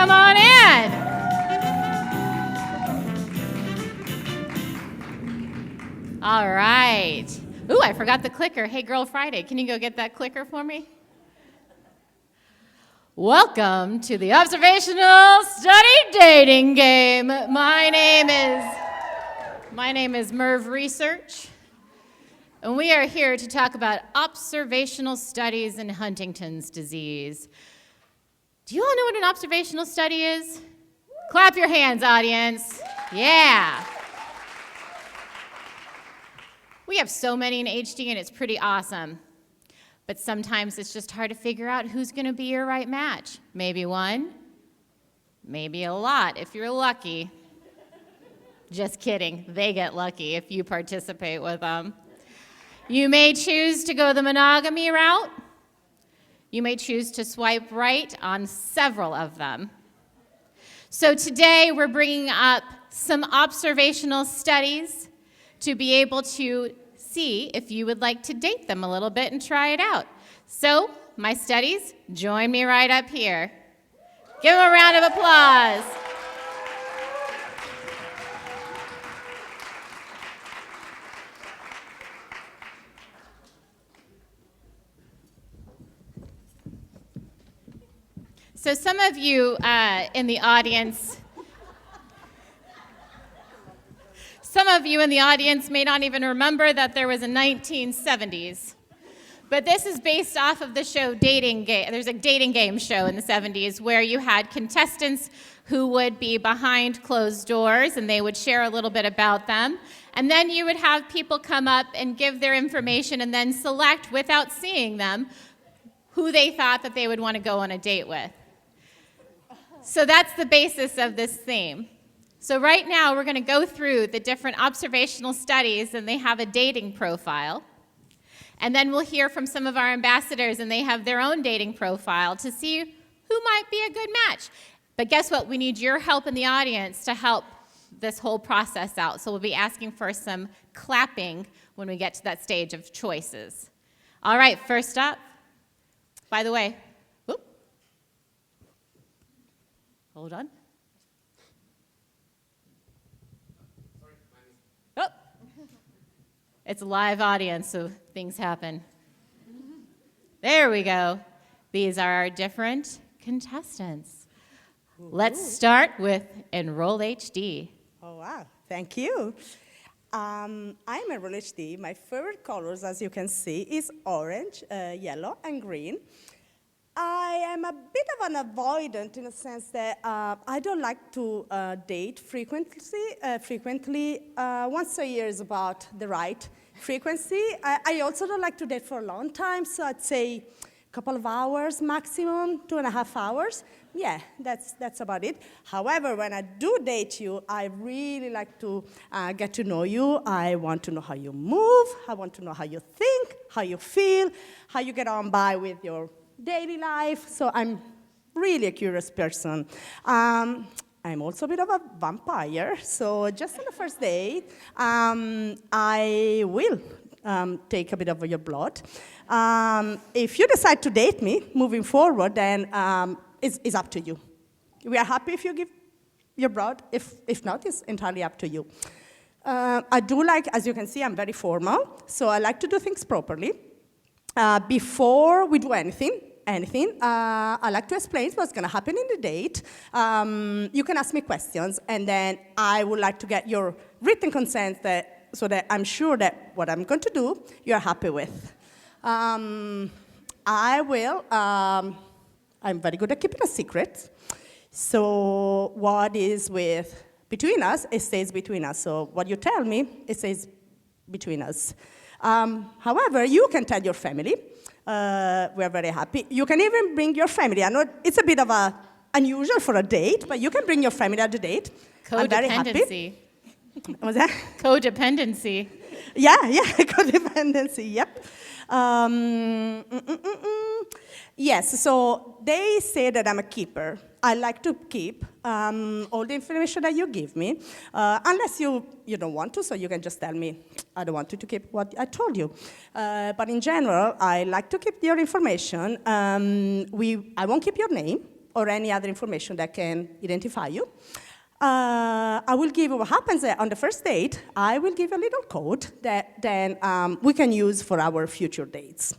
come on in. All right. Ooh, I forgot the clicker. Hey, Girl Friday, can you go get that clicker for me? Welcome to the Observational Study Dating Game. My name is Merv Research, and we are here to talk about observational studies in Huntington's disease. Do you all know what an observational study is? Clap your hands, audience. Yeah. We have so many in HD, and it's pretty awesome. But sometimes it's just hard to figure out who's going to be your right match. Maybe one, maybe a lot if you're lucky. Just kidding. They get lucky if you participate with them. You may choose to go the monogamy route. You may choose to swipe right on several of them. So today we're bringing up some observational studies to be able to see if you would like to date them a little bit and try it out. So, my studies, join me right up here. Give them a round of applause. So some of you in the audience may not even remember that there was a 1970s. But this is based off of the show Dating Game. There's a dating game show in the 70s where you had contestants who would be behind closed doors, and they would share a little bit about them. And then you would have people come up and give their information and then select, without seeing them, who they thought that they would want to go on a date with. So that's the basis of this theme. So right now, we're going to go through the different observational studies, and they have a dating profile. And then we'll hear from some of our ambassadors, and they have their own dating profile to see who might be a good match. But guess what? We need your help in the audience to help this whole process out. So we'll be asking for some clapping when we get to that stage of choices. All right, first up, by the way, hold on. Oh, it's a live audience, so things happen. There we go. These are our different contestants. Let's start with Enroll-HD. Oh, wow. Thank you. I'm Enroll-HD. My favorite colors, as you can see, is orange, yellow, and green. I am a bit of an avoidant in the sense that I don't like to date frequently. Once a year is about the right frequency. I also don't like to date for a long time, so I'd say a couple of hours maximum, 2.5 hours. Yeah, that's about it. However, when I do date you, I really like to get to know you. I want to know how you move. I want to know how you think, how you feel, how you get on by with your daily life. So I'm really a curious person. I'm also a bit of a vampire. So just on the first date, I will take a bit of your blood. If you decide to date me moving forward, then it's up to you. We are happy if you give your blood. If not, it's entirely up to you. I do like, as you can see, I'm very formal. So I like to do things properly. Before we do anything, I like to explain what's going to happen in the date. You can ask me questions, and then I would like to get your written consent so that I'm sure that what I'm going to do, you're happy with. I'm very good at keeping a secret. So what is between us, it stays between us. So what you tell me, it stays between us. However, you can tell your family. We're very happy. You can even bring your family. I know it's a bit of unusual for a date, but you can bring your family at the date. I'm very happy. What was that? Codependency. Yeah, codependency, yep. Yes, so they say that I'm a keeper. I like to keep all the information that you give me, unless you don't want to, so you can just tell me, I don't want you to keep what I told you. But in general, I like to keep your information. I won't keep your name. or any other information that can identify you. I will give you what happens on the first date. I will give you a little code that then we can use for our future dates.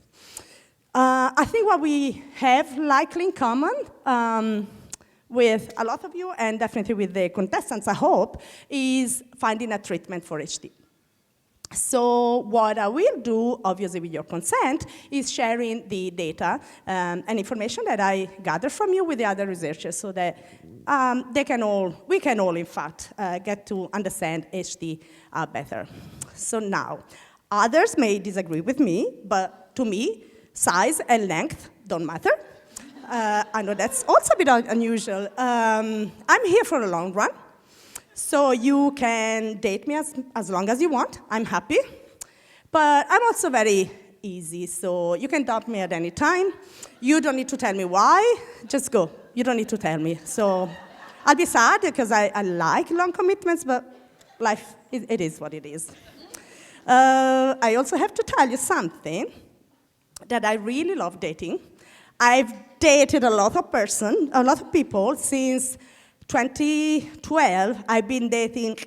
I think what we have likely in common with a lot of you, and definitely with the contestants, I hope, is finding a treatment for HD. So what I will do, obviously with your consent, is sharing the data and information that I gather from you with the other researchers so that we can all, in fact, get to understand HD better. So now, others may disagree with me, but to me, size and length don't matter. I know that's also a bit unusual. I'm here for a long run. So you can date me as long as you want. I'm happy. But I'm also very easy, so you can dump me at any time. You don't need to tell me why. Just go. You don't need to tell me. So I'll be sad because I like long commitments, but life, it is what it is. I also have to tell you something that I really love dating. I've dated a lot of people since 2012. I've been dating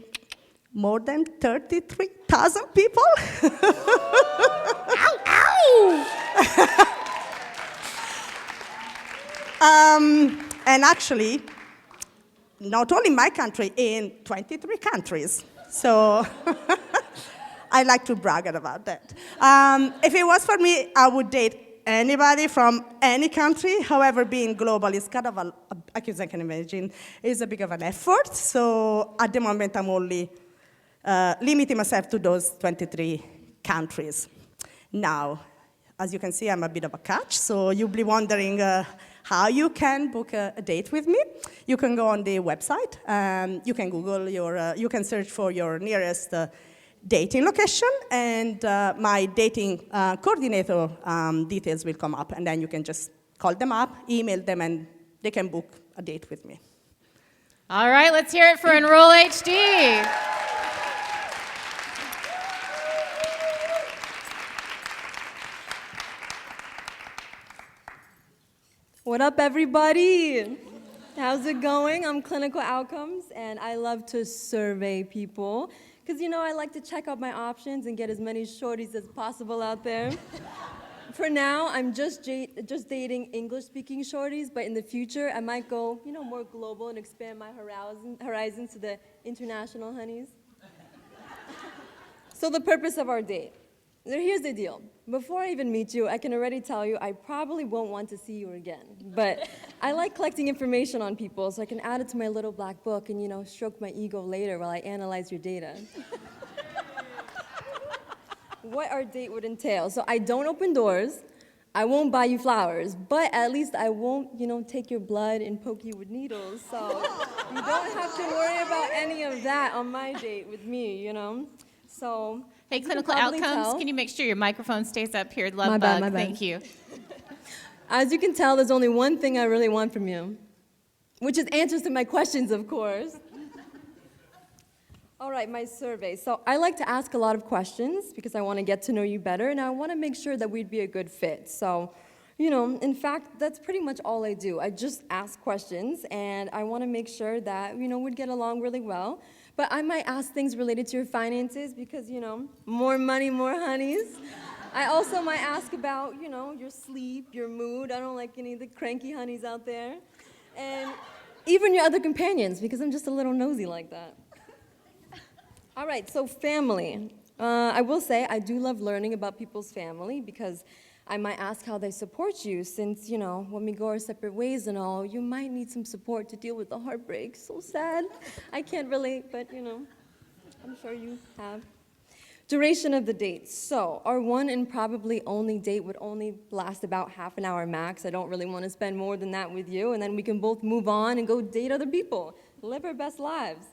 more than 33,000 people. Ow, ow! And actually, not only in my country, in 23 countries. So I like to brag about that. If it was for me, I would date anybody from any country. However, being global is kind of as I can imagine, is a bit of an effort. So at the moment, I'm only limiting myself to those 23 countries. Now, as you can see, I'm a bit of a catch. So you'll be wondering how you can book a date with me. You can go on the website. You can Google you can search for your nearest dating location, and my dating coordinator details will come up, and then you can just call them up, email them, and they can book a date with me. All right, let's hear it for Enroll-HD. What up, everybody? How's it going? I'm Clinical Outcomes, and I love to survey people. Because, you know, I like to check out my options and get as many shorties as possible out there. For now, I'm just dating English-speaking shorties, but in the future, I might go, you know, more global and expand my horizons to the international honeys. So the purpose of our date. Here's the deal. Before I even meet you, I can already tell you I probably won't want to see you again. But I like collecting information on people so I can add it to my little black book and, you know, stroke my ego later while I analyze your data. What our date would entail. So I don't open doors, I won't buy you flowers, but at least I won't, you know, take your blood and poke you with needles. So you don't have to worry about any of that on my date with me, you know? So. Hey, Clinical Outcomes, can you make sure your microphone stays up here? Love my bug. bad. Thank you. As you can tell, there's only one thing I really want from you, which is answers to my questions, of course. All right, my survey. So I like to ask a lot of questions because I want to get to know you better, and I want to make sure that we'd be a good fit. So, you know, in fact, that's pretty much all I do. I just ask questions, and I want to make sure that, you know, we'd get along really well. But I might ask things related to your finances because, you know, more money, more honeys. I also might ask about, you know, your sleep, your mood. I don't like any of the cranky honeys out there. And even your other companions, because I'm just a little nosy like that. All right, so family. I will say I do love learning about people's family because I might ask how they support you since, you know, when we go our separate ways and all, you might need some support to deal with the heartbreak. So sad. I can't relate, but, you know, I'm sure you have. Duration of the date. So our one and probably only date would only last about half an hour max. I don't really want to spend more than that with you, and then we can both move on and go date other people, live our best lives.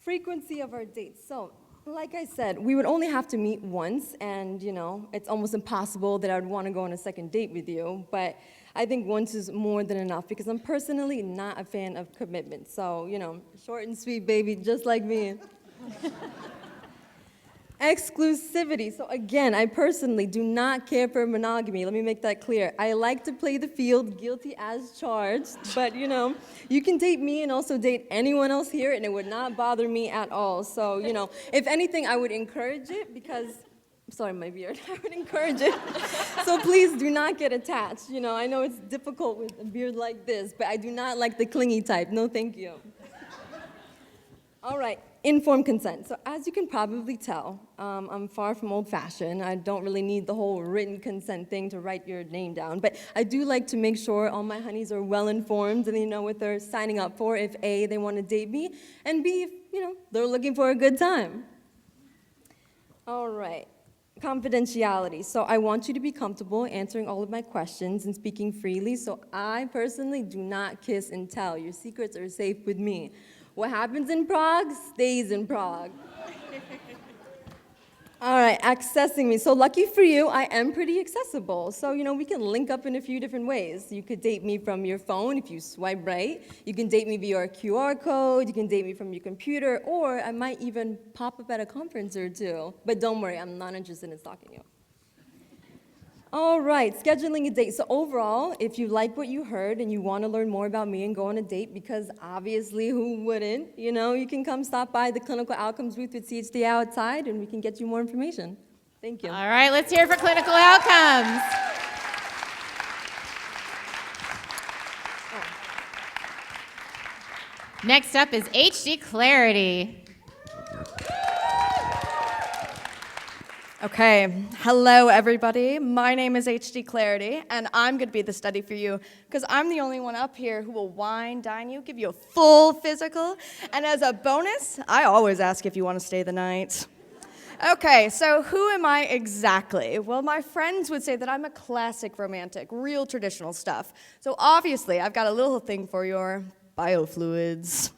Frequency of our dates. So, like I said, we would only have to meet once, and, you know, it's almost impossible that I would want to go on a second date with you, but I think once is more than enough because I'm personally not a fan of commitment. So, you know, short and sweet, baby, just like me. Exclusivity. So again, I personally do not care for monogamy. Let me make that clear. I like to play the field, guilty as charged, but you can date me and also date anyone else here, and it would not bother me at all. So, if anything, I would encourage it because, sorry, my beard, I would encourage it. So please do not get attached. I know it's difficult with a beard like this, but I do not like the clingy type. No, thank you. All right. Informed consent. So as you can probably tell, I'm far from old-fashioned. I don't really need the whole written consent thing to write your name down, but I do like to make sure all my honeys are well-informed and they know what they're signing up for if A, they want to date me, and B, if, they're looking for a good time. All right. Confidentiality. So I want you to be comfortable answering all of my questions and speaking freely, so I personally do not kiss and tell. Your secrets are safe with me. What happens in Prague stays in Prague. All right, accessing me. So lucky for you, I am pretty accessible. So, we can link up in a few different ways. You could date me from your phone if you swipe right. You can date me via a QR code. You can date me from your computer. Or I might even pop up at a conference or two. But don't worry, I'm not interested in stalking you. All right, scheduling a date. So overall, if you like what you heard and you want to learn more about me and go on a date, because obviously who wouldn't, you can come stop by the clinical outcomes booth with CHDI outside and we can get you more information. Thank you. All right, let's hear for clinical outcomes. Next up is HD Clarity. Okay, hello everybody. My name is HD Clarity, and I'm going to be the study for you because I'm the only one up here who will wine, dine you, give you a full physical, and as a bonus, I always ask if you want to stay the night. Okay, so who am I exactly? Well, my friends would say that I'm a classic romantic, real traditional stuff. So obviously, I've got a little thing for your biofluids.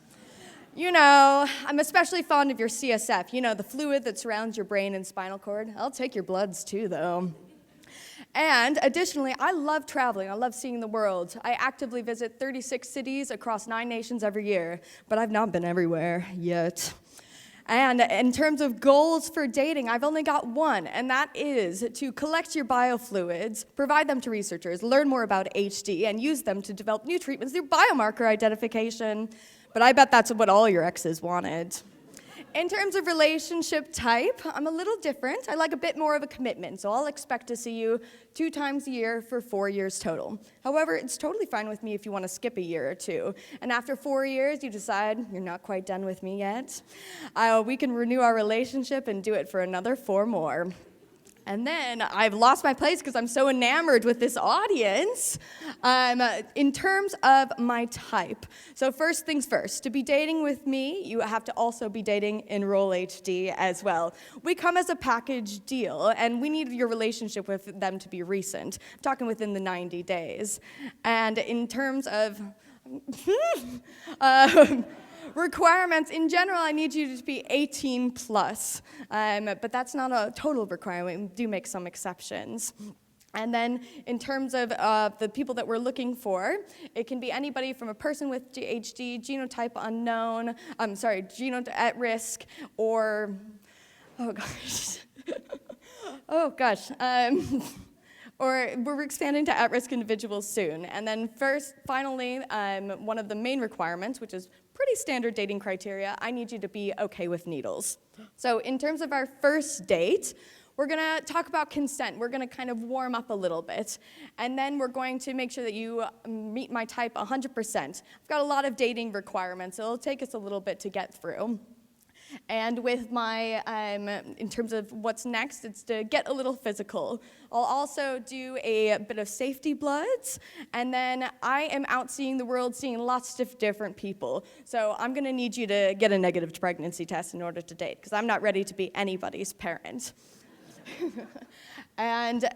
I'm especially fond of your CSF, the fluid that surrounds your brain and spinal cord. I'll take your bloods too, though. And additionally, I love traveling. I love seeing the world. I actively visit 36 cities across 9 nations every year, but I've not been everywhere yet. And in terms of goals for dating, I've only got one, and that is to collect your biofluids, provide them to researchers, learn more about HD, and use them to develop new treatments through biomarker identification. But I bet that's what all your exes wanted. In terms of relationship type, I'm a little different. I like a bit more of a commitment, so I'll expect to see you 2 times a year for 4 years total. However, it's totally fine with me if you want to skip a year or 2. And after 4 years, you decide you're not quite done with me yet. We can renew our relationship and do it for another 4 more. And then I've lost my place because I'm so enamored with this audience. In terms of my type, so first things first, to be dating with me, you have to also be dating Enroll-HD as well. We come as a package deal, and we need your relationship with them to be recent. I'm talking within the 90 days. And in terms of requirements, in general, I need you to be 18 plus, but that's not a total requirement. We do make some exceptions. And then in terms of the people that we're looking for, it can be anybody from a person with HD, genotype unknown, genotype at risk, or, oh gosh, or we're expanding to at-risk individuals soon. And then finally, one of the main requirements, which is pretty standard dating criteria, I need you to be okay with needles. So in terms of our first date, we're gonna talk about consent. We're gonna kind of warm up a little bit. And then we're going to make sure that you meet my type 100%. I've got a lot of dating requirements, so it'll take us a little bit to get through. And with my, in terms of what's next, it's to get a little physical. I'll also do a bit of safety bloods, and then I am out seeing the world, seeing lots of different people. So I'm gonna need you to get a negative pregnancy test in order to date, because I'm not ready to be anybody's parent. And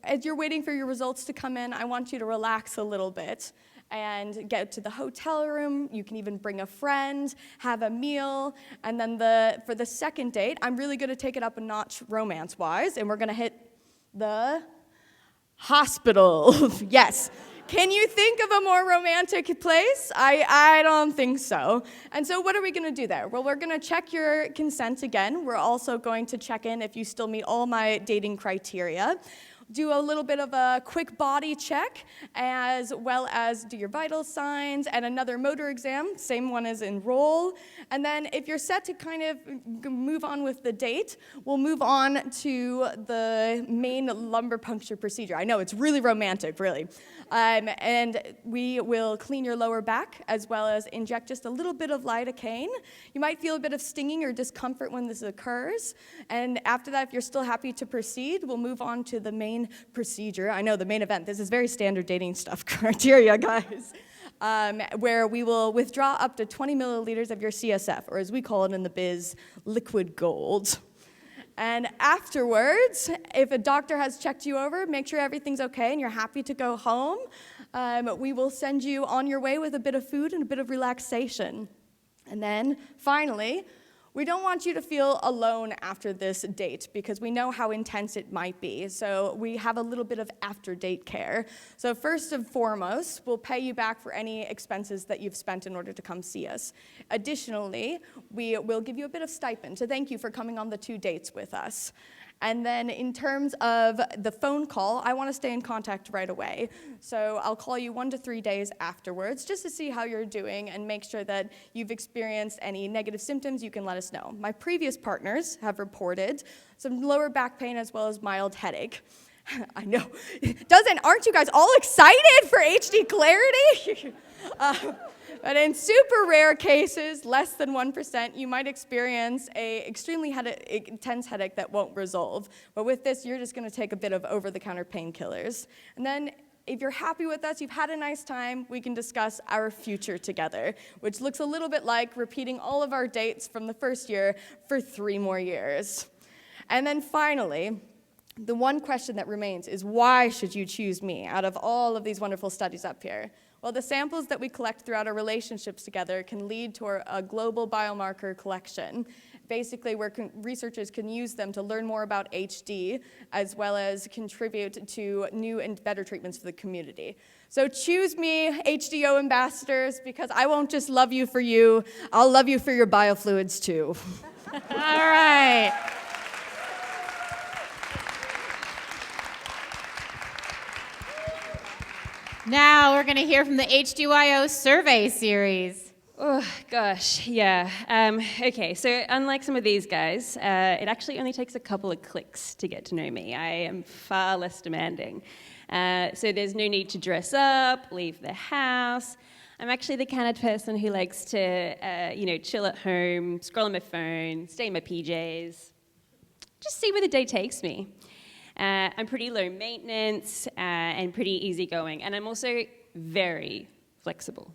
as you're waiting for your results to come in, I want you to relax a little bit and get to the hotel room. You can even bring a friend, have a meal, and then for the second date, I'm really gonna take it up a notch romance-wise, and we're gonna hit the hospital. Yes, Can you think of a more romantic place? I don't think so. And so what are we going to do there? Well, we're going to check your consent again. We're also going to check in if you still meet all my dating criteria. Do a little bit of a quick body check, as well as do your vital signs and another motor exam, same one as Enroll. And then if you're set to kind of move on with the date, we'll move on to the main lumbar puncture procedure. I know, it's really romantic, really. And we will clean your lower back, as well as inject just a little bit of lidocaine. You might feel a bit of stinging or discomfort when this occurs. And after that, if you're still happy to proceed, we'll move on to the main procedure. I know, the main event. This is very standard dating stuff criteria, guys. Where we will withdraw up to 20 milliliters of your CSF, or as we call it in the biz, liquid gold. And afterwards, if a doctor has checked you over, make sure everything's okay and you're happy to go home, we will send you on your way with a bit of food and a bit of relaxation. And then, finally, we don't want you to feel alone after this date, because we know how intense it might be. So we have a little bit of after-date care. So first and foremost, we'll pay you back for any expenses that you've spent in order to come see us. Additionally, we will give you a bit of stipend to thank you for coming on the 2 dates with us. And then in terms of the phone call, I want to stay in contact right away. So I'll call you 1 to 3 days afterwards just to see how you're doing and make sure that you've experienced any negative symptoms. You can let us know. My previous partners have reported some lower back pain as well as mild headache. I know. Aren't you guys all excited for HD clarity? But in super rare cases, less than 1%, you might experience an extremely intense headache that won't resolve. But with this, you're just going to take a bit of over-the-counter painkillers. And then, if you're happy with us, you've had a nice time, we can discuss our future together, which looks a little bit like repeating all of our dates from the first year for 3 more years. And then finally, the one question that remains is, why should you choose me out of all of these wonderful studies up here? Well, the samples that we collect throughout our relationships together can lead to a global biomarker collection, basically where researchers can use them to learn more about HD, as well as contribute to new and better treatments for the community. So choose me, HDYO Ambassadors, because I won't just love you for you, I'll love you for your biofluids too. All right. Now we're going to hear from the HDYO Survey Series. Oh, gosh, yeah. Okay, so unlike some of these guys, it actually only takes a couple of clicks to get to know me. I am far less demanding. So there's no need to dress up, leave the house. I'm actually the kind of person who likes to, chill at home, scroll on my phone, stay in my PJs, just see where the day takes me. I'm pretty low maintenance and pretty easygoing, and I'm also very flexible.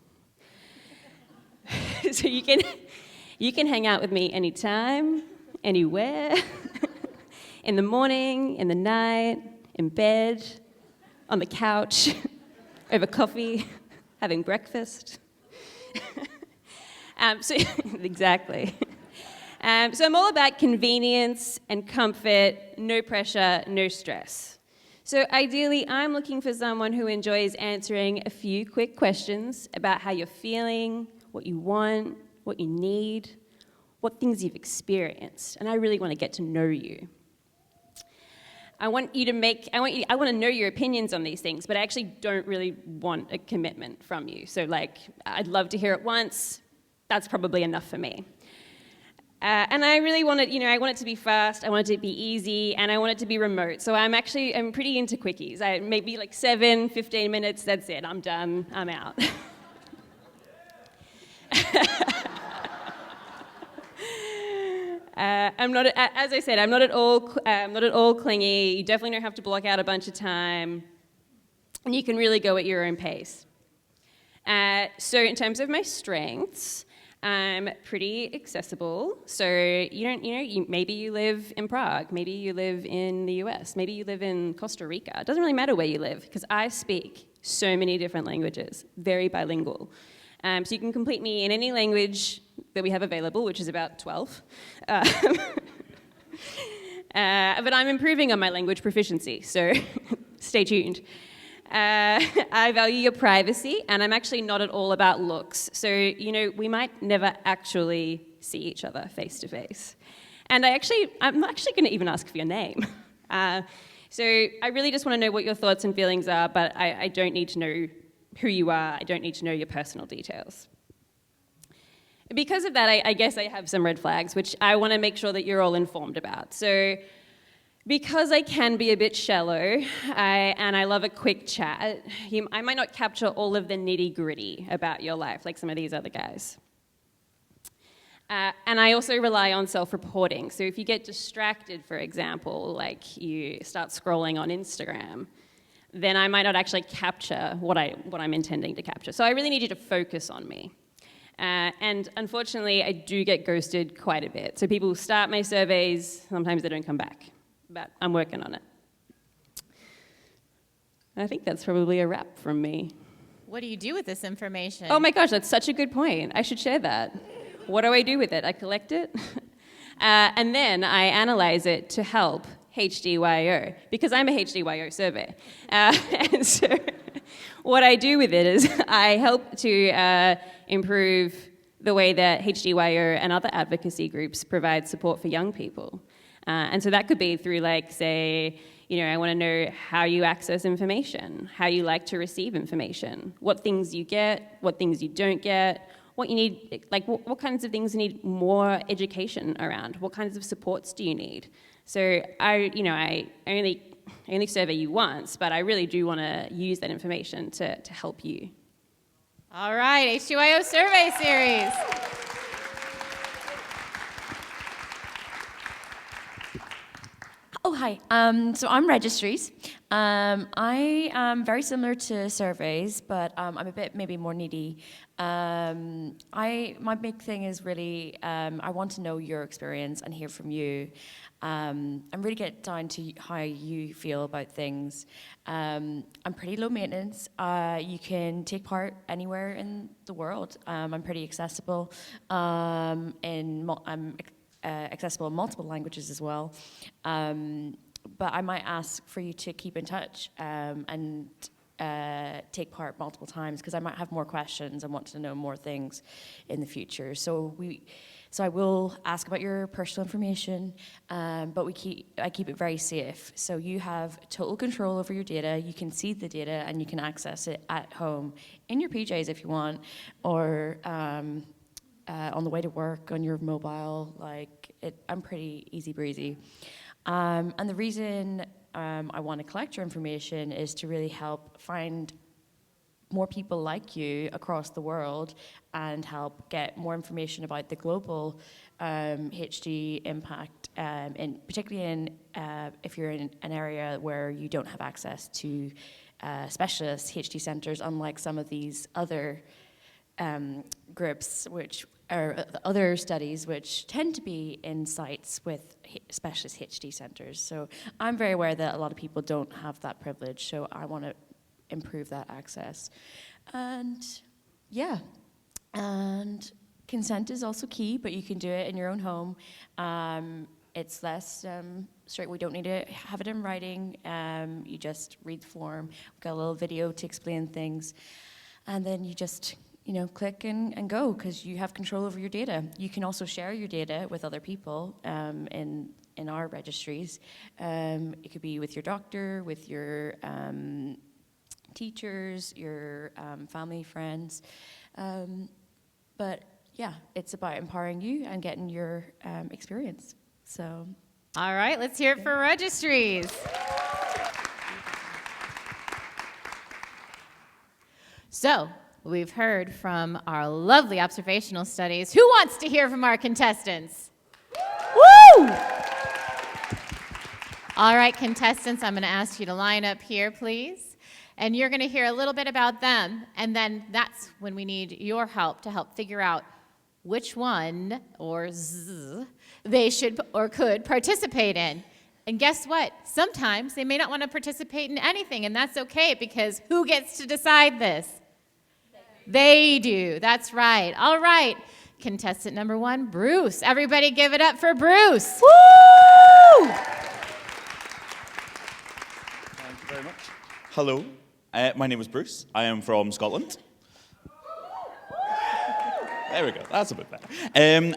So you can hang out with me anytime, anywhere, in the morning, in the night, in bed, on the couch, over coffee, having breakfast. Exactly. So I'm all about convenience and comfort, no pressure, no stress. So ideally, I'm looking for someone who enjoys answering a few quick questions about how you're feeling, what you want, what you need, what things you've experienced, and I really want to get to know you. I want to know your opinions on these things, but I actually don't really want a commitment from you. So I'd love to hear it once, that's probably enough for me. And I really want it, I want it to be fast, I want it to be easy, and I want it to be remote. So I'm pretty into quickies. Maybe 7, 15 minutes, that's it, I'm done, I'm out. As I said, I'm not at all clingy. You definitely don't have to block out a bunch of time, and you can really go at your own pace. So in terms of my strengths, I'm pretty accessible. So maybe you live in Prague, maybe you live in the US, maybe you live in Costa Rica. It doesn't really matter where you live, because I speak so many different languages, very bilingual. So you can complete me in any language that we have available, which is about 12. But I'm improving on my language proficiency, so stay tuned. I value your privacy, and I'm actually not at all about looks. So, we might never actually see each other face to face. And I'm actually going to even ask for your name. So I really just want to know what your thoughts and feelings are, but I don't need to know who you are. I don't need to know your personal details. Because of that, I guess I have some red flags, which I want to make sure that you're all informed about. So because I can be a bit shallow, and I love a quick chat, I might not capture all of the nitty-gritty about your life like some of these other guys. And I also rely on self-reporting. So if you get distracted, for example, like you start scrolling on Instagram, then I might not actually capture what I'm intending to capture. So I really need you to focus on me. And unfortunately, I do get ghosted quite a bit. So people start my surveys, sometimes they don't come back. But I'm working on it. I think that's probably a wrap from me. What do you do with this information? Oh my gosh, that's such a good point. I should share that. What do I do with it? I collect it, and then I analyze it to help HDYO, because I'm a HDYO survey. And so what I do with it is I help to improve the way that HDYO and other advocacy groups provide support for young people. And so that could be through, like, say, I want to know how you access information, how you like to receive information, what things you get, what things you don't get, what you need, like what kinds of things you need more education around, what kinds of supports do you need. So I only survey you once, but I really do want to use that information to help you. All right, HDYO Survey Series. Oh, hi. So I'm registries. I am very similar to surveys, but I'm a bit maybe more needy. My big thing is really I want to know your experience and hear from you, and really get down to how you feel about things. I'm pretty low maintenance. You can take part anywhere in the world. I'm pretty accessible. I'm accessible in multiple languages as well. But I might ask for you to keep in touch and take part multiple times, because I might have more questions and want to know more things in the future. So I will ask about your personal information, but I keep it very safe. So you have total control over your data. You can see the data and you can access it at home in your PJs if you want, or on the way to work on your mobile. I'm pretty easy breezy. And the reason I want to collect your information is to really help find more people like you across the world and help get more information about the global HD impact, and particularly if you're in an area where you don't have access to specialist HD centers, unlike some of these other groups, which are other studies which tend to be in sites with specialist HD centers. So I'm very aware that a lot of people don't have that privilege, so I want to improve that access. And yeah, and consent is also key, but you can do it in your own home. It's less strict. We don't need to have it in writing. You just read the form. We've got a little video to explain things, and then you just click and go, because you have control over your data. You can also share your data with other people in our registries. It could be with your doctor, with your teachers, your family, friends. But yeah, it's about empowering you and getting your experience. So. All right, let's hear it for registries. So, we've heard from our lovely observational studies. Who wants to hear from our contestants? Woo! All right, contestants, I'm going to ask you to line up here, please. And you're going to hear a little bit about them, and then that's when we need your help to help figure out which one, or they should or could participate in. And guess what? Sometimes they may not want to participate in anything, and that's okay, because who gets to decide this? They do. That's right. All right. Contestant number 1, Bruce. Everybody give it up for Bruce. Woo! Thank you very much. Hello. My name is Bruce. I am from Scotland. There we go. That's a bit better.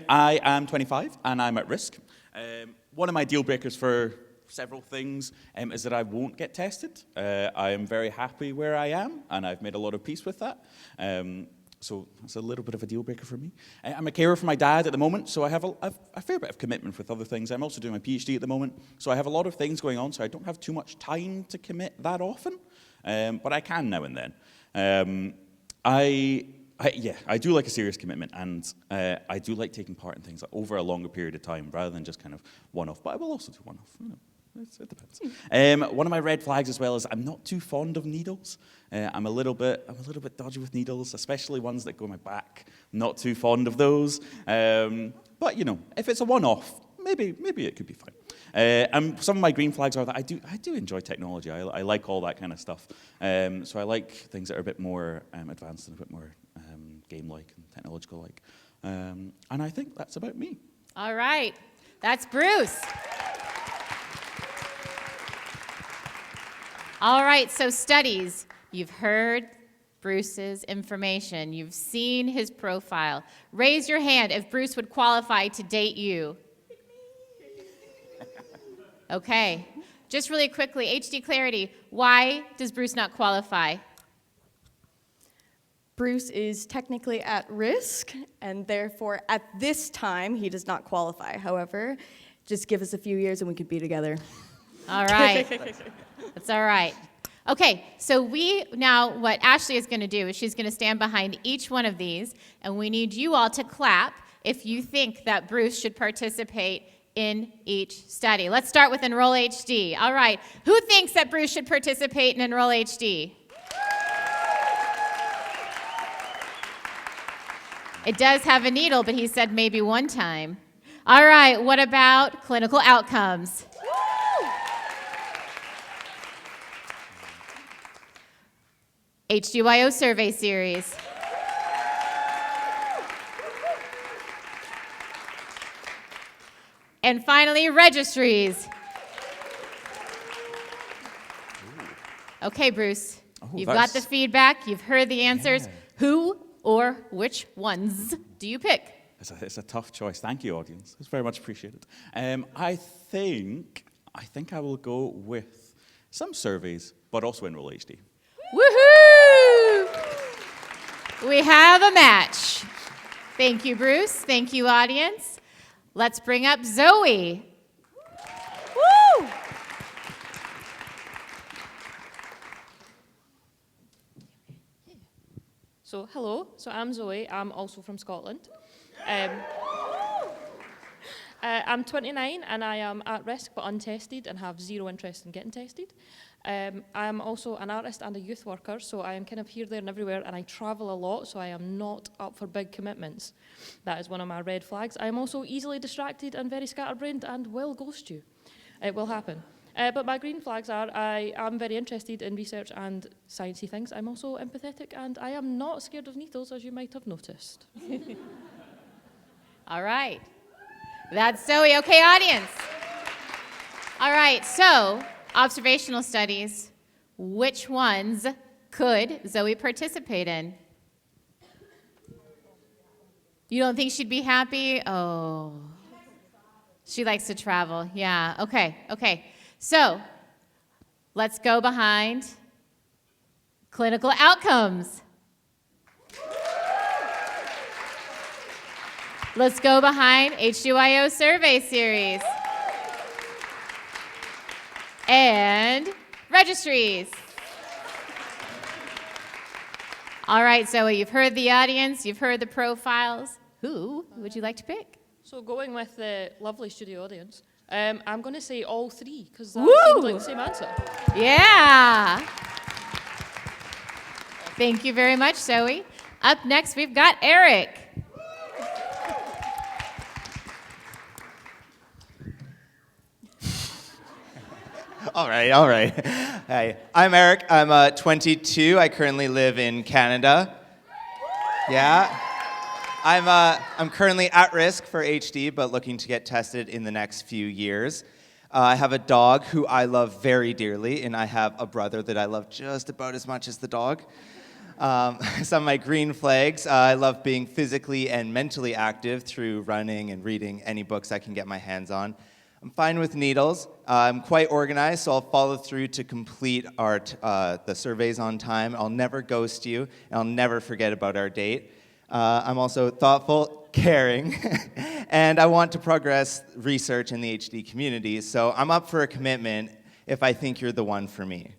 I am 25, and I'm at risk. One of my deal breakers for several things is that I won't get tested. I am very happy where I am, and I've made a lot of peace with that. So that's a little bit of a deal breaker for me. I'm a carer for my dad at the moment, so I have a fair bit of commitment with other things. I'm also doing my PhD at the moment, so I have a lot of things going on, so I don't have too much time to commit that often, but I can now and then. I do like a serious commitment, and I do like taking part in things over a longer period of time rather than just kind of one-off, but I will also do one-off. You know. It depends. One of my red flags as well is I'm not too fond of needles. I'm a little bit dodgy with needles, especially ones that go in my back. Not too fond of those. But you know, if it's a one-off, maybe it could be fine. And some of my green flags are that I do enjoy technology. I like all that kind of stuff. So I like things that are a bit more advanced and a bit more game-like and technological-like. And I think that's about me. All right. That's Bruce. All right, so studies. You've heard Bruce's information. You've seen his profile. Raise your hand if Bruce would qualify to date you. Okay. Just really quickly, HD clarity, why does Bruce not qualify? Bruce is technically at risk, and therefore, at this time, he does not qualify. However, just give us a few years and we could be together. All right. That's all right. Okay, so what Ashley is going to do is she's going to stand behind each one of these, and we need you all to clap if you think that Bruce should participate in each study. Let's start with Enroll-HD. All right, who thinks that Bruce should participate in Enroll-HD? It does have a needle, but he said maybe one time. All right, what about clinical outcomes? HDYO Survey Series. And finally, registries. Okay, Bruce, you've got the feedback, you've heard the answers. Yeah. Who or which ones do you pick? It's a tough choice. Thank you, audience. It's very much appreciated. I think I will go with some surveys, but also Enroll-HD. Woohoo! We have a match. Thank you, Bruce. Thank you, audience. Let's bring up Zoe. Woo! So, hello. So, I'm Zoe. I'm also from Scotland. I'm 29 and I am at risk but untested and have zero interest in getting tested. I'm also an artist and a youth worker, so I am kind of here, there and everywhere, and I travel a lot, so I am not up for big commitments. That is one of my red flags. I am also easily distracted and very scatterbrained and will ghost you. It will happen. But my green flags are I am very interested in research and sciencey things. I'm also empathetic and I am not scared of needles, as you might have noticed. All right. That's Zoe. Okay, audience. All right, so observational studies. Which ones could Zoe participate in? You don't think she'd be happy? Oh. She likes to travel. Yeah, okay. So, let's go behind clinical outcomes. Let's go behind HDYO Survey Series. And registries. All right, Zoe, you've heard the audience, you've heard the profiles. Who would you like to pick? So going with the lovely studio audience, I'm going to say all three, because that Woo! seems like the same answer. Yeah. Thank you very much, Zoe. Up next, we've got Eric. All right. Hi, I'm Eric. I'm 22. I currently live in Canada. Yeah. I'm currently at risk for HD, but looking to get tested in the next few years. I have a dog who I love very dearly, and I have a brother that I love just about as much as the dog. Some of my green flags, I love being physically and mentally active through running and reading any books I can get my hands on. I'm fine with needles. I'm quite organized, so I'll follow through to complete the surveys on time. I'll never ghost you, and I'll never forget about our date. I'm also thoughtful, caring, and I want to progress research in the HD community, so I'm up for a commitment if I think you're the one for me.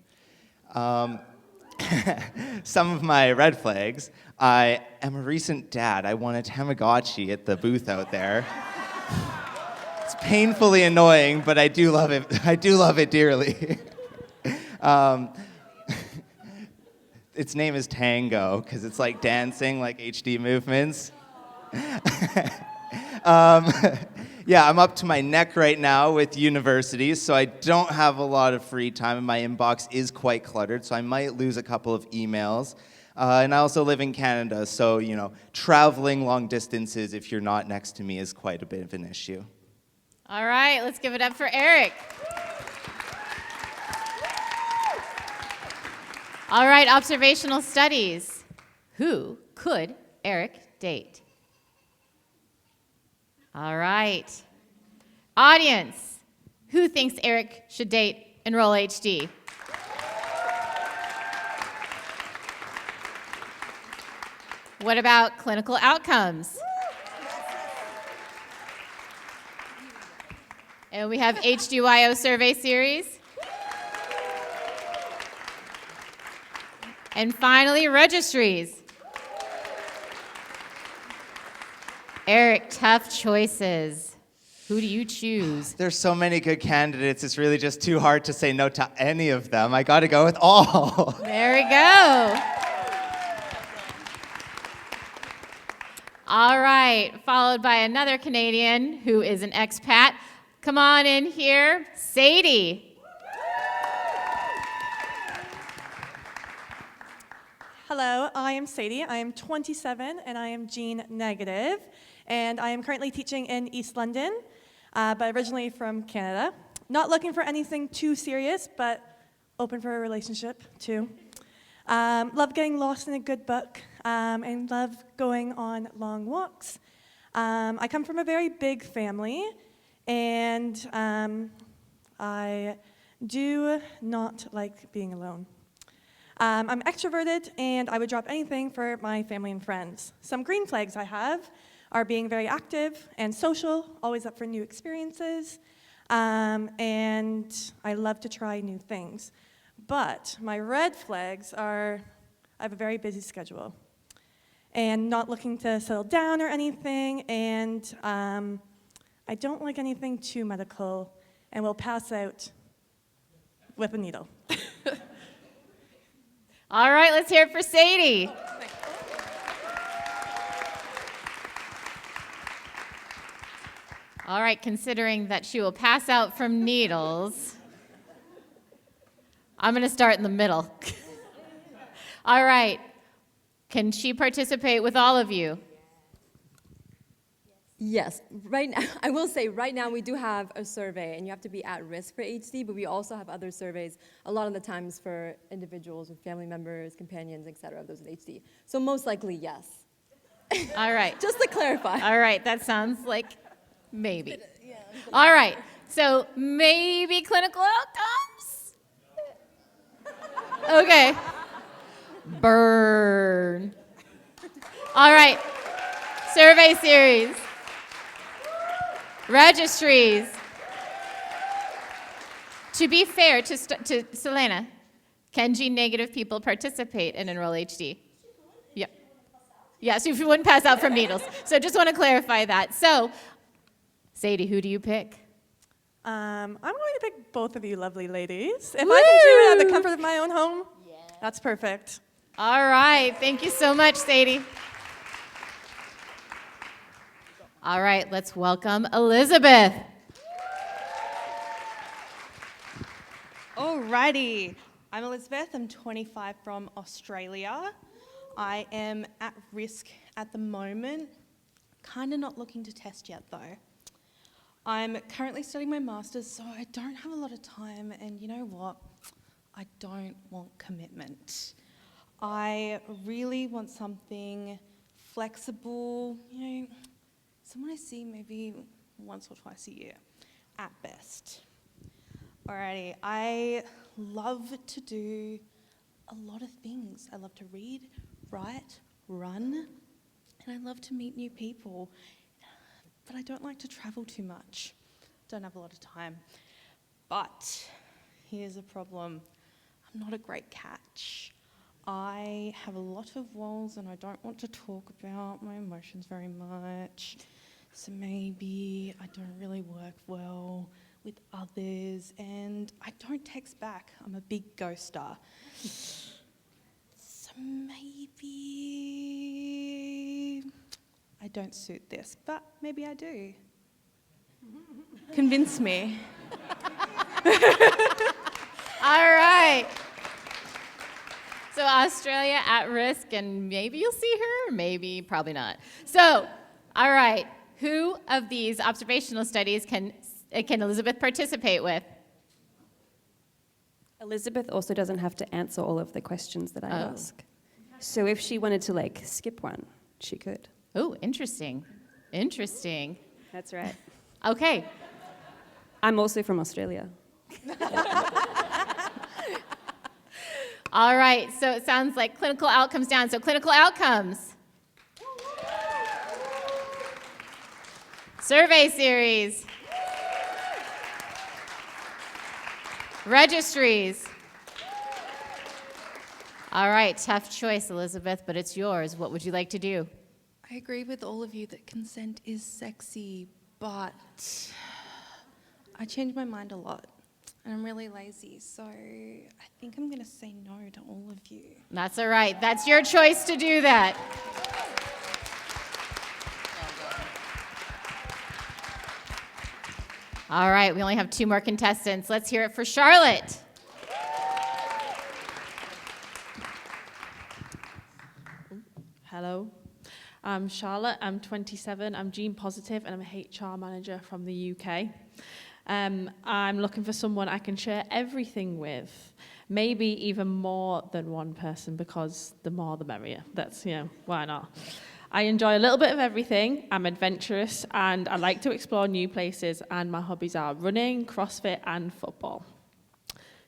Some of my red flags, I am a recent dad. I won a Tamagotchi at the booth out there. It's painfully annoying, but I do love it. I do love it dearly. Its name is Tango, because it's like dancing, like HD movements. Yeah, I'm up to my neck right now with universities, so I don't have a lot of free time, and my inbox is quite cluttered, so I might lose a couple of emails. And I also live in Canada, so, you know, traveling long distances if you're not next to me is quite a bit of an issue. All right, let's give it up for Eric. All right, observational studies. Who could Eric date? All right. Audience, who thinks Eric should date Enroll-HD? What about clinical outcomes? And we have HDYO Survey Series. And finally, registries. Eric, tough choices. Who do you choose? There's so many good candidates, it's really just too hard to say no to any of them. I gotta go with all. There we go. All right, followed by another Canadian who is an expat. Come on in here, Sadie. Hello, I am Sadie. I am 27 and I am gene negative. And I am currently teaching in East London, but originally from Canada. Not looking for anything too serious, but open for a relationship too. Love getting lost in a good book and love going on long walks. I come from a very big family, and I do not like being alone. I'm extroverted, and I would drop anything for my family and friends. Some green flags I have are being very active and social, always up for new experiences, and I love to try new things. But my red flags are I have a very busy schedule, and not looking to settle down or anything, and I don't like anything too medical, and will pass out with a needle. All right, let's hear it for Sadie. All right, considering that she will pass out from needles, I'm going to start in the middle. All right, can she participate with all of you? Yes, right now, I will say right now we do have a survey, and you have to be at risk for HD, but we also have other surveys a lot of the times for individuals with family members, companions, etc. those with HD. So most likely, yes. All right. Just to clarify. All right, that sounds like maybe. All right, so maybe clinical outcomes? Okay. Burn. All right, survey series. Registries. To be fair to Selena, can G-negative people participate in Enroll-HD? Yeah. Yeah, so if you wouldn't pass out from needles. So just want to clarify that. So, Sadie, who do you pick? I'm going to pick both of you lovely ladies. If I can do it at the comfort of my own home, that's perfect. All right, thank you so much, Sadie. All right, let's welcome Elizabeth. Alrighty, I'm Elizabeth, I'm 25 from Australia. I am at risk at the moment, kind of not looking to test yet though. I'm currently studying my master's, so I don't have a lot of time, and you know what? I don't want commitment. I really want something flexible, someone I see maybe once or twice a year, at best. Alrighty, I love to do a lot of things. I love to read, write, run, and I love to meet new people. But I don't like to travel too much. Don't have a lot of time. But here's a problem. I'm not a great catch. I have a lot of walls and I don't want to talk about my emotions very much. So maybe I don't really work well with others and I don't text back. I'm a big ghoster. So maybe I don't suit this, but maybe I do. Convince me. All right. So Australia at risk, and maybe you'll see her, maybe, probably not. So, all right, who of these observational studies can Elizabeth participate with? Elizabeth also doesn't have to answer all of the questions that I ask. So if she wanted to skip one, she could. Oh, interesting. Interesting. That's right. Okay. I'm also from Australia. All right, so it sounds like clinical outcomes down. So clinical outcomes. Survey series. Registries. All right, tough choice, Elizabeth, but it's yours. What would you like to do? I agree with all of you that consent is sexy, but I change my mind a lot. And I'm really lazy, so I think I'm going to say no to all of you. That's all right. That's your choice to do that. All right, we only have 2 more contestants. Let's hear it for Charlotte. Hello. I'm Charlotte. I'm 27. I'm gene positive, and I'm a HR manager from the UK. I'm looking for someone I can share everything with, maybe even more than one person, because the more the merrier. That's, why not? I enjoy a little bit of everything. I'm adventurous, and I like to explore new places, and my hobbies are running, CrossFit, and football.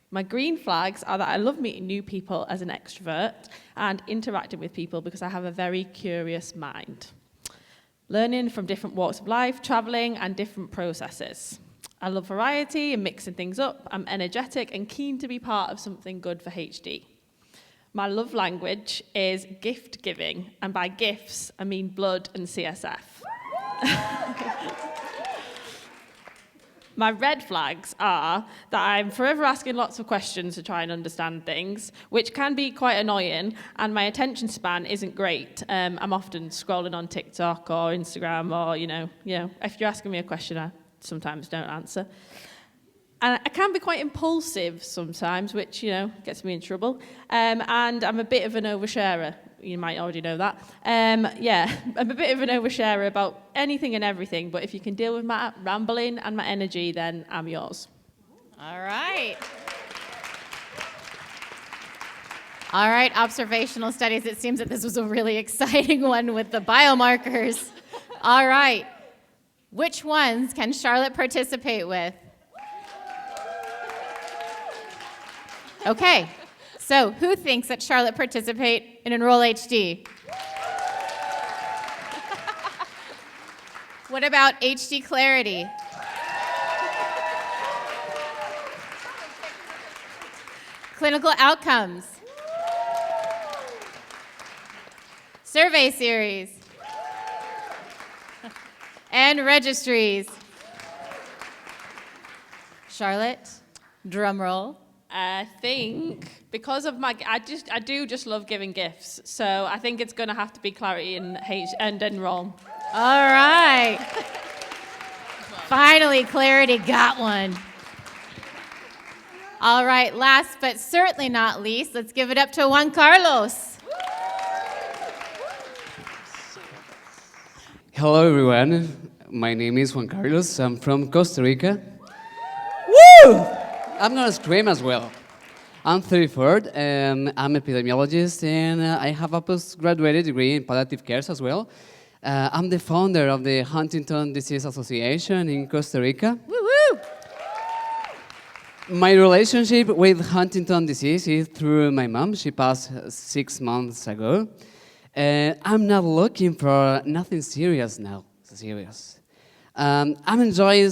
My green flags are that I love meeting new people as an extrovert and interacting with people because I have a very curious mind. Learning from different walks of life, traveling, and different processes. I love variety and mixing things up. I'm energetic and keen to be part of something good for HD. My love language is gift giving, and by gifts, I mean blood and CSF. My red flags are that I'm forever asking lots of questions to try and understand things, which can be quite annoying, and my attention span isn't great. I'm often scrolling on TikTok or Instagram, or, if you're asking me a question, I sometimes don't answer. And I can be quite impulsive sometimes, which, gets me in trouble. And I'm a bit of an oversharer. You might already know that. I'm a bit of an oversharer about anything and everything, but if you can deal with my rambling and my energy, then I'm yours. All right. All right, observational studies. It seems that this was a really exciting one with the biomarkers. All right. Which ones can Charlotte participate with? Okay, so who thinks that Charlotte participate in Enroll-HD? What about HD Clarity? Clinical outcomes. Survey series. And registries. Charlotte, drum roll. I think because of I do just love giving gifts, so I think it's going to have to be Clarity and Enroll. All right. Finally, Clarity got one. All right, last but certainly not least, let's give it up to Juan Carlos. Hello, everyone. My name is Juan Carlos. I'm from Costa Rica. Woo! I'm gonna scream as well. I'm 34, and I'm an epidemiologist, and I have a postgraduate degree in palliative care as well. I'm the founder of the Huntington-Disease Association in Costa Rica. Woo-woo! My relationship with Huntington disease is through my mom. She passed 6 months ago. I'm not looking for nothing serious now. I'm enjoying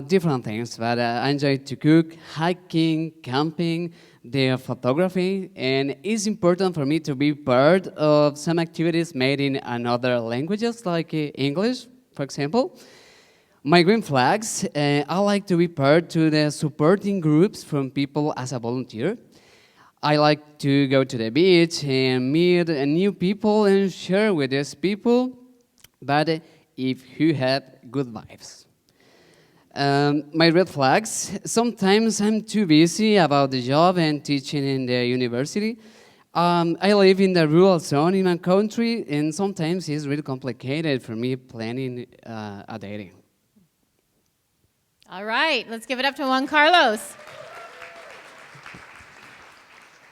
different things, but I enjoy to cook, hiking, camping, the photography, and it's important for me to be part of some activities made in another languages, like English, for example. My green flags, I like to be part to the supporting groups from people as a volunteer. I like to go to the beach and meet new people and share with these people, but if you have good vibes. My red flags, sometimes I'm too busy about the job and teaching in the university. I live in the rural zone in my country, and sometimes it's really complicated for me planning a dating. All right, let's give it up to Juan Carlos.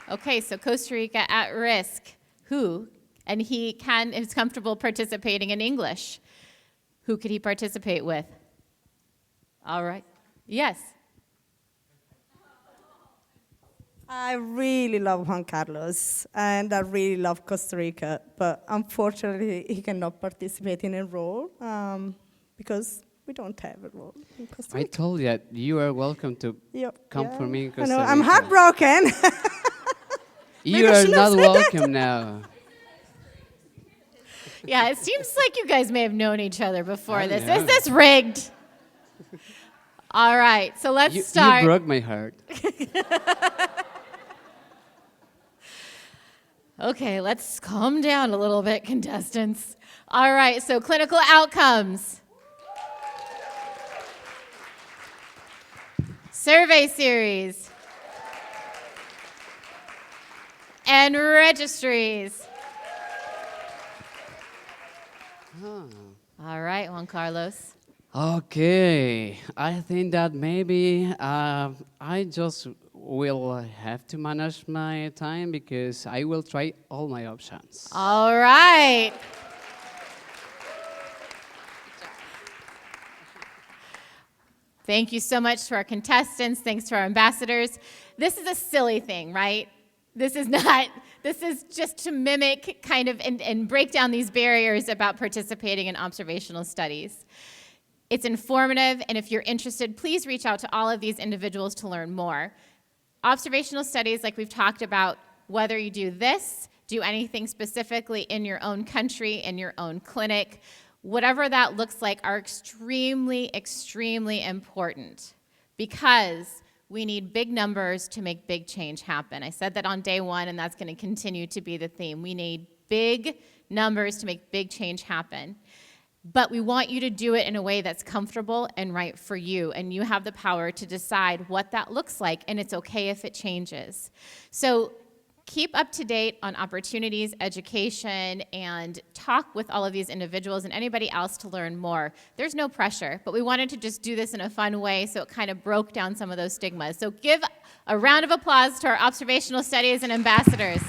Okay, so Costa Rica at risk. Who? And he is comfortable participating in English. Who could he participate with? All right. Yes. I really love Juan Carlos, and I really love Costa Rica, but unfortunately he cannot participate in Enroll because we don't have Enroll in Costa Rica. I told you that you are welcome to come for me in Costa Rica. I'm heartbroken. You are not welcome now. Yeah, it seems like you guys may have known each other before this. Is this rigged? All right, so let's start. You broke my heart. Okay, let's calm down a little bit, contestants. All right, so clinical outcomes. Survey series. And registries. All right, Juan Carlos. Okay, I think that maybe I just will have to manage my time because I will try all my options. All right. Thank you so much to our contestants. Thanks to our ambassadors. This is a silly thing, right? This is just to mimic kind of and break down these barriers about participating in observational studies. It's informative, and if you're interested, please reach out to all of these individuals to learn more. Observational studies, like we've talked about, whether you do this, do anything specifically in your own country, in your own clinic, whatever that looks like, are extremely, extremely important because we need big numbers to make big change happen. I said that on day one, and that's going to continue to be the theme. We need big numbers to make big change happen. But we want you to do it in a way that's comfortable and right for you, and you have the power to decide what that looks like, and it's okay if it changes. So keep up to date on opportunities, education, and talk with all of these individuals and anybody else to learn more. There's no pressure, but we wanted to just do this in a fun way, so it kind of broke down some of those stigmas. So give a round of applause to our observational studies and ambassadors.